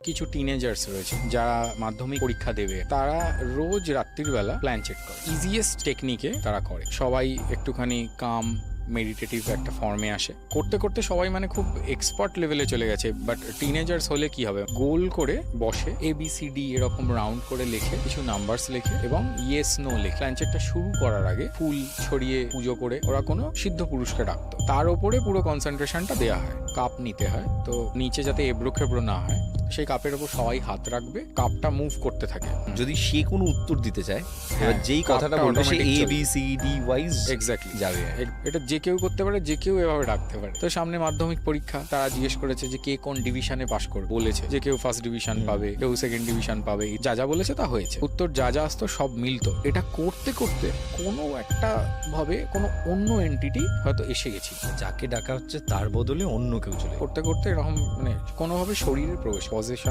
কিছু টিনেজার্স রয়েছে যারা মাধ্যমিক পরীক্ষা দেবে, তারা রোজ রাত্রির বেলা প্ল্যানচেট করে। ইজিয়েস্ট টেকনিকে তারা করে, সবাই একটুখানি কাম মেডিটেটিভ একটা ফর্মে আসে, করতে করতে সবাই মানে খুব এক্সপার্ট লেভেলে চলে গেছে। বাট টিনেজার্স হলে কি হবে, গোল করে বসে ABCD এরকম রাউন্ড করে লেখে, কিছু নাম্বারস লেখে এবং ইয়েস নো লেখে। প্ল্যানচেটটা শুরু করার আগে ফুল ছড়িয়ে পুজো করে ওরা কোনো সিদ্ধ পুরুষকে ডাকতো, তার ওপরে পুরো কনসেন্ট্রেশনটা দেওয়া হয়। কাপ নিতে হয়, তো নিচে যাতে এবড়ো খেবড়ো না হয় সেই কাপের ওপর সবাই হাত রাখবে, কাপটা মুভ করতে থাকে। যদি সে কোনো উত্তর দিতে চায়, হ্যাঁ, যেই কথাটা কাপটা বলবে সে automatic চলবে। ABCD ওয়াইজ এক্স্যাক্টলি যাবে। এটা যে কেউ করতে পারে, যে কেউ এভাবে ডাকতে পারে। তো সামনে মাধ্যমিক পরীক্ষা, তারা জিজ্ঞেস করেছে যে কে কোন ডিভিশনে পাশ করবে, বলেছে যে কেউ ফার্স্ট ডিভিশন পাবে, কেউ সেকেন্ড ডিভিশন পাবে, যা যা বলেছে তা হয়েছে। উত্তর যা যা আসতো সব মিলতো। এটা করতে করতে কোনো একটা ভাবে কোনো অন্য এন্টিটি হয়তো এসে গেছিল, যাকে ডাকা হচ্ছে তার বদলে অন্য কেউ চলে করতে করতে এরকম মানে কোনোভাবে শরীরে প্রবেশ, পজিশন